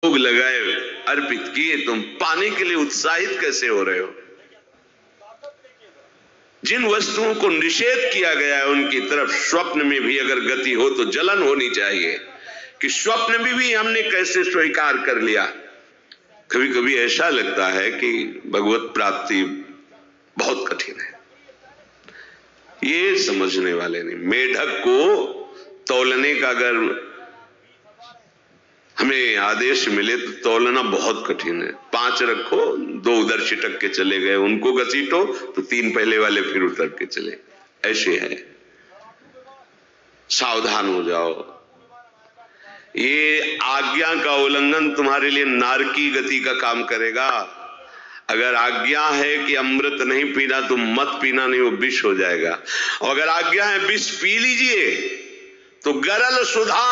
भोग लगाए, अर्पित किए, तुम पाने के लिए उत्साहित कैसे हो रहे हो? जिन वस्तुओं को निषेध किया गया है उनकी तरफ स्वप्न में भी अगर गति हो तो जलन होनी चाहिए कि स्वप्न में भी हमने कैसे स्वीकार कर लिया। कभी कभी ऐसा लगता है कि भगवत प्राप्ति बहुत कठिन है, ये समझने वाले नहीं। मेढक को तौलने का अगर हमें आदेश मिले तो तौलना बहुत कठिन है। 5 रखो, 2 उधर छिटक के चले गए, उनको घसीटो तो 3 पहले वाले फिर उतर के चले, ऐसे है। सावधान हो जाओ, ये आज्ञा का उल्लंघन तुम्हारे लिए नारकी गति का काम करेगा। अगर आज्ञा है कि अमृत नहीं पीना तो मत पीना, नहीं वो विष हो जाएगा। और अगर आज्ञा है विष पी लीजिए तो गरल सुधा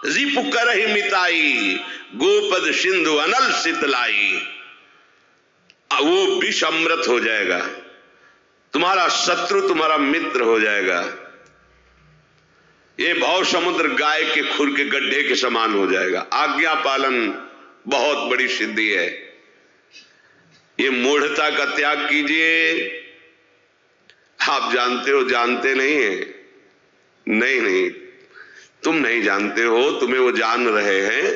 रिपु करहि मिताई, गोपद सिंधु अनल शीतलाई, वो विष अमृत हो जाएगा, तुम्हारा शत्रु तुम्हारा मित्र हो जाएगा। ये भव समुद्र गाय के खुर के गड्ढे के समान हो जाएगा। आज्ञा पालन बहुत बड़ी सिद्धि है। ये मूढ़ता का त्याग कीजिए। आप जानते हो, जानते नहीं है? नहीं, तुम नहीं जानते हो, तुम्हें वो जान रहे हैं।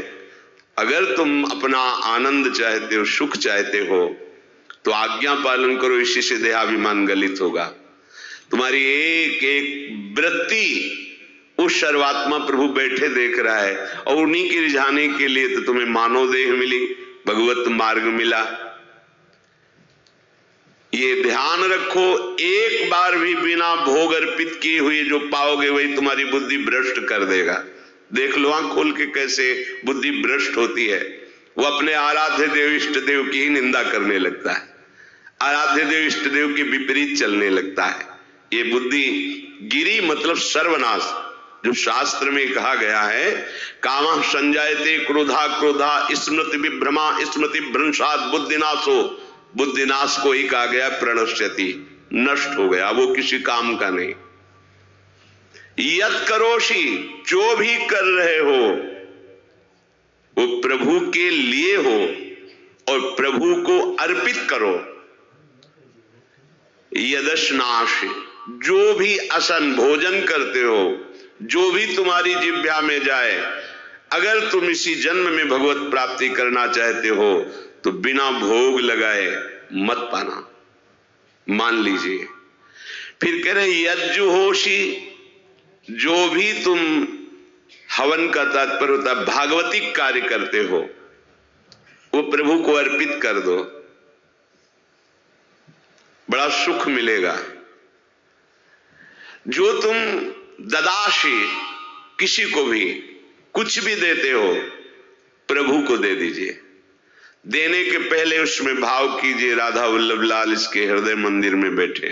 अगर तुम अपना आनंद चाहते हो, सुख चाहते हो तो आज्ञा पालन करो, इसी से देहाभिमान गलित होगा। तुम्हारी एक एक वृत्ति उस सर्वात्मा प्रभु बैठे देख रहा है और उन्हीं की रिझाने के लिए तो तुम्हें मानव देह मिली, भगवत मार्ग मिला। ये ध्यान रखो, एक बार भी बिना भोग अर्पित किए हुए जो पाओगे वही तुम्हारी बुद्धि भ्रष्ट कर देगा। देख लो आंख खोल के कैसे बुद्धि भ्रष्ट होती है। वो अपने आराध्य देव इष्ट देव की ही निंदा करने लगता है, आराध्य देव इष्ट देव के विपरीत चलने लगता है। ये बुद्धि गिरी मतलब सर्वनाश, जो शास्त्र में कहा गया है, कामः संजायते क्रोधा क्रोधा स्मृति विभ्रमा स्मृति भ्रंशात् बुद्धिनाशो, बुद्धिनाश को ही कहा गया प्रणश्यति, नष्ट हो गया, वो किसी काम का नहीं। यत् करोषि, जो भी कर रहे हो वो प्रभु के लिए हो और प्रभु को अर्पित करो। यदश्नाश, जो भी असन भोजन करते हो, जो भी तुम्हारी जिह्वा में जाए, अगर तुम इसी जन्म में भगवत प्राप्ति करना चाहते हो तो बिना भोग लगाए मत पाना, मान लीजिए। फिर कह रहे यज्जुहोषि, जो भी तुम हवन का तात्पर्य होता है भागवतिक कार्य करते हो वो प्रभु को अर्पित कर दो, बड़ा सुख मिलेगा। जो तुम ददाशी, किसी को भी कुछ भी देते हो प्रभु को दे दीजिए। देने के पहले उसमें भाव कीजिए राधा वल्लभ लाल इसके हृदय मंदिर में बैठे।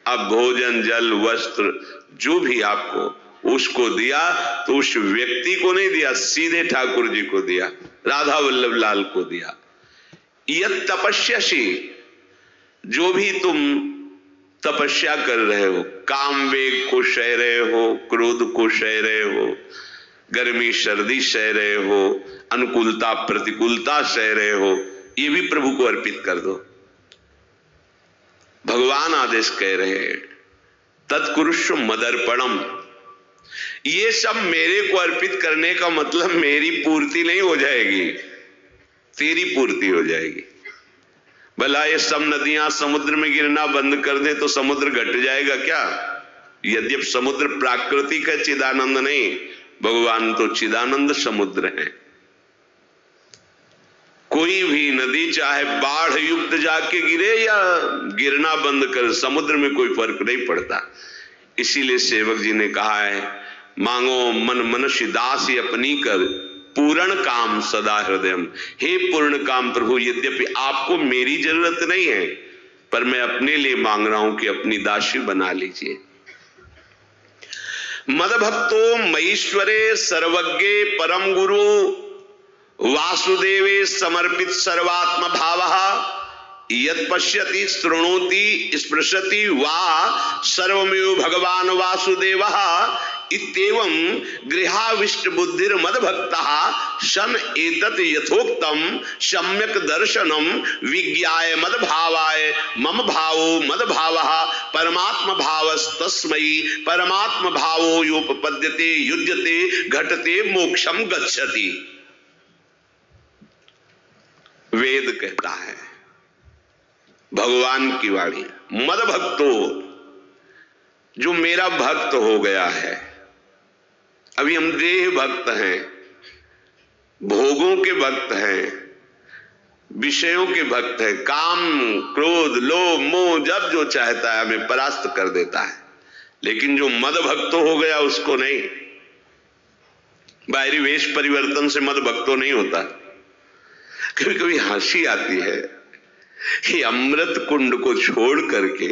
अब भोजन जल वस्त्र जो भी आपको उसको दिया तो उस व्यक्ति को नहीं दिया, सीधे ठाकुर जी को दिया, राधा वल्लभ लाल को दिया। यत् तपस्यासी, जो भी तुम तपस्या कर रहे हो, काम वेग को सह रहे हो, क्रोध को सह रहे हो, गर्मी सर्दी सह रहे हो, अनुकूलता प्रतिकूलता सह रहे हो, ये भी प्रभु को अर्पित कर दो। भगवान आदेश कह रहे हैं तत्कुरुष्व मदर्पणम, ये सब मेरे को अर्पित करने का मतलब मेरी पूर्ति नहीं हो जाएगी, तेरी पूर्ति हो जाएगी। भला ये सब नदियां समुद्र में गिरना बंद कर दे तो समुद्र घट जाएगा क्या? यद्यप समुद्र प्राकृतिक है, चिदानंद नहीं, भगवान तो चिदानंद समुद्र है। कोई भी नदी चाहे बाढ़ युक्त जाके गिरे या गिरना बंद कर, समुद्र में कोई फर्क नहीं पड़ता। इसीलिए सेवक जी ने कहा है मांगो मन मनुष्य दासी अपनी कर, पूर्ण काम सदा हृदयम। हे पूर्ण काम प्रभु, यद्यपि आपको मेरी जरूरत नहीं है पर मैं अपने लिए मांग रहा हूं कि अपनी दासी बना लीजिए। मद भक्तो मईश्वरे सर्वज्ञे परम गुरु वासुदेवे समर्पित सर्वात्म भावः यत् पश्यति शृणोति स्पृशति वा सर्वमेव भगवान वासुदेवः इत्येवं गृहाविष्ट बुद्धिर मद भक्तः सन एतत् यथोक्तम सम्यक दर्शनम विज्ञाय मद भावाय मम भावो मद भावः परमात्म भावस्तस्मै परमात्म भावो योपपद्यते युज्यते घटते मोक्षम गच्छति। वेद कहता है, भगवान की वाणी, मद भक्तो, जो मेरा भक्त हो गया है। अभी हम देह भक्त हैं, भोगों के भक्त हैं, विषयों के भक्त हैं, काम क्रोध लोभ मोह जब जो चाहता है हमें परास्त कर देता है। लेकिन जो मद भक्त हो गया उसको नहीं। बाहरी वेश परिवर्तन से मद भक्तो नहीं होता। कभी कभी हंसी आती है कि अमृत कुंड को छोड़ करके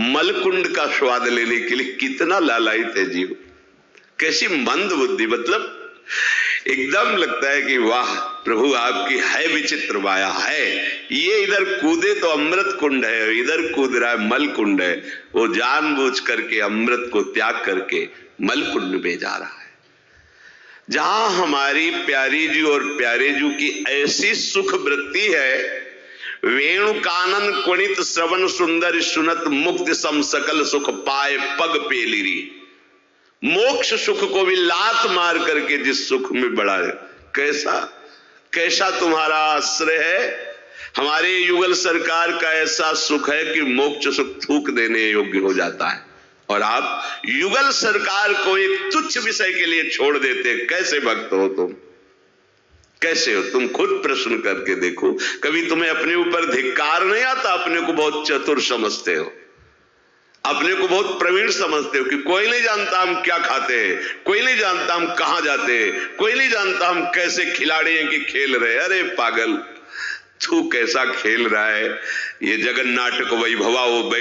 मल कुंड का स्वाद लेने के लिए कितना लालायित है जीव। कैसी मंद बुद्धि, मतलब एकदम लगता है कि वाह प्रभु आपकी है विचित्र माया है। ये इधर कूदे तो अमृत कुंड है, इधर कूद रहा है मल कुंड है। वो जानबूझ करके अमृत को त्याग करके मल कुंड में जा रहा है। जहां हमारी प्यारी जी और प्यारे जी की ऐसी सुख वृत्ति है, वेणु कानन कुणित श्रवण सुंदर सुनत मुक्ति सम सकल सुख पाए पग पेलिरी। मोक्ष सुख को भी लात मार करके जिस सुख में बढ़ा है, कैसा कैसा तुम्हारा आश्रय है। हमारे युगल सरकार का ऐसा सुख है कि मोक्ष सुख थूक देने योग्य हो जाता है, और आप युगल सरकार को एक तुच्छ विषय के लिए छोड़ देते। कैसे भक्त हो तुम, कैसे हो तुम? खुद प्रश्न करके देखो। कभी तुम्हें अपने ऊपर धिक्कार नहीं आता? अपने को बहुत चतुर समझते हो, अपने को बहुत प्रवीण समझते हो कि कोई नहीं जानता हम क्या खाते हैं, कोई नहीं जानता हम कहां जाते हैं, कोई नहीं जानता हम कैसे खिलाड़ी हैं कि खेल रहे। अरे पागल, तू कैसा खेल रहा है। ये जगन नाटक वैभवा वो बैठ